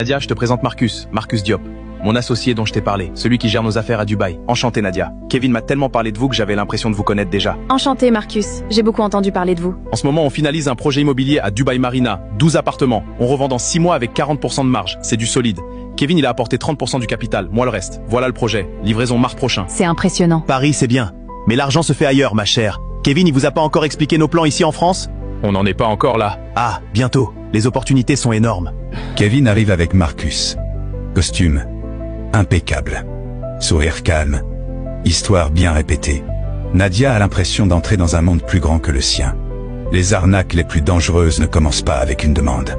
Nadia, je te présente Marcus Diop, mon associé dont je t'ai parlé, celui qui gère nos affaires à Dubaï. Enchanté Nadia. Kevin m'a tellement parlé de vous que j'avais l'impression de vous connaître déjà. Enchanté Marcus, j'ai beaucoup entendu parler de vous. En ce moment, on finalise un projet immobilier à Dubaï Marina, 12 appartements. On revend dans 6 mois avec 40% de marge, c'est du solide. Kevin, il a apporté 30% du capital, moi le reste. Voilà le projet, livraison mars prochain. C'est impressionnant. Paris, c'est bien, mais l'argent se fait ailleurs, ma chère. Kevin, il vous a pas encore expliqué nos plans ici en France? On n'en est pas encore là. Ah, bientôt. Les opportunités sont énormes. Kevin arrive avec Marcus. Costume impeccable. Sourire calme. Histoire bien répétée. Nadia a l'impression d'entrer dans un monde plus grand que le sien. Les arnaques les plus dangereuses ne commencent pas avec une demande.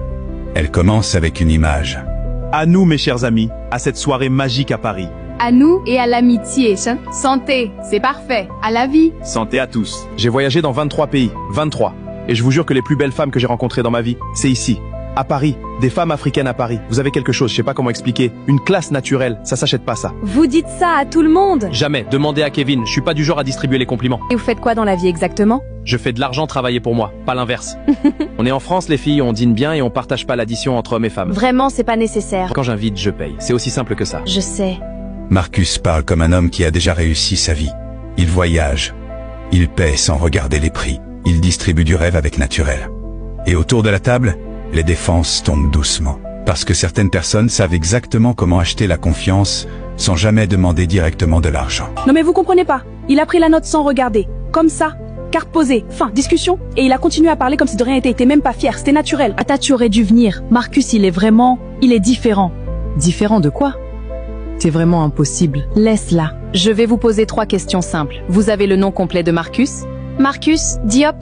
Elles commencent avec une image. À nous, mes chers amis, à cette soirée magique à Paris. À nous et à l'amitié. Santé, c'est parfait. À la vie. Santé à tous. J'ai voyagé dans 23 pays, 23. Et je vous jure que les plus belles femmes que j'ai rencontrées dans ma vie, c'est ici. À Paris, des femmes africaines à Paris. Vous avez quelque chose, je sais pas comment expliquer. Une classe naturelle, ça s'achète pas ça. Vous dites ça à tout le monde? Jamais, demandez à Kevin, je suis pas du genre à distribuer les compliments. Et vous faites quoi dans la vie exactement? Je fais de l'argent travailler pour moi, pas l'inverse. On est en France les filles, on dîne bien et on partage pas l'addition entre hommes et femmes. Vraiment, c'est pas nécessaire. Quand j'invite, je paye. C'est aussi simple que ça. Je sais. Marcus parle comme un homme qui a déjà réussi sa vie. Il voyage. Il paie sans regarder les prix. Il distribue du rêve avec naturel. Et autour de la table, les défenses tombent doucement. Parce que certaines personnes savent exactement comment acheter la confiance sans jamais demander directement de l'argent. Non mais vous comprenez pas. Il a pris la note sans regarder. Comme ça. Carte posée. Fin. Discussion. Et il a continué à parler comme si de rien n'était. Il était même pas fier. C'était naturel. Attends, tu aurais dû venir. Marcus, il est différent. Différent de quoi? C'est vraiment impossible. Laisse-la. Je vais vous poser 3 questions simples. Vous avez le nom complet de Marcus? Marcus Diop?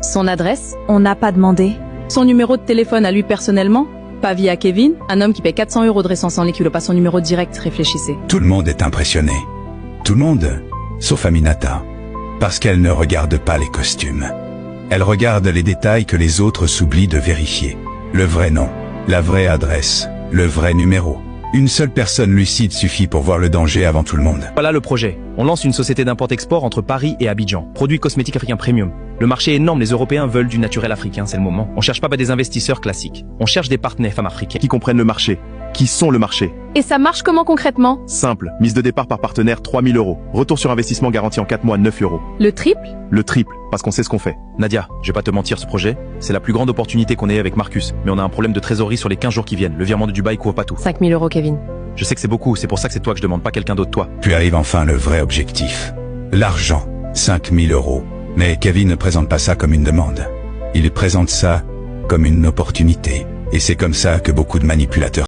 Son adresse? On n'a pas demandé. Son numéro de téléphone à lui personnellement. Pas via Kevin. Un homme qui paie 400 € de récence en liquide, pas son numéro direct. Réfléchissez. Tout le monde est impressionné. Tout le monde, sauf Aminata. Parce qu'elle ne regarde pas les costumes. Elle regarde les détails que les autres s'oublient de vérifier. Le vrai nom, la vraie adresse, le vrai numéro. Une seule personne lucide suffit pour voir le danger avant tout le monde. Voilà le projet. On lance une société d'import-export entre Paris et Abidjan. Produits cosmétiques africains premium. Le marché est énorme, les Européens veulent du naturel africain, c'est le moment. On cherche pas des investisseurs classiques. On cherche des partenaires femmes africaines. Qui comprennent le marché. Qui sont le marché. Et ça marche comment concrètement? Simple. Mise de départ par partenaire, 3 000 €. Retour sur investissement garanti en 4 mois, 9 €. Le triple? Le triple, parce qu'on sait ce qu'on fait. Nadia, je vais pas te mentir, ce projet, c'est la plus grande opportunité qu'on ait avec Marcus. Mais on a un problème de trésorerie sur les 15 jours qui viennent. Le virement de Dubaï couvre pas tout. 5 000 € Kevin. Je sais que c'est beaucoup, c'est pour ça que c'est toi que je demande, pas quelqu'un d'autre, toi. Puis arrive enfin le vrai objectif. L'argent, 5 000 €. Mais Kevin ne présente pas ça comme une demande. Il présente ça comme une opportunité. Et c'est comme ça que beaucoup de manipulateurs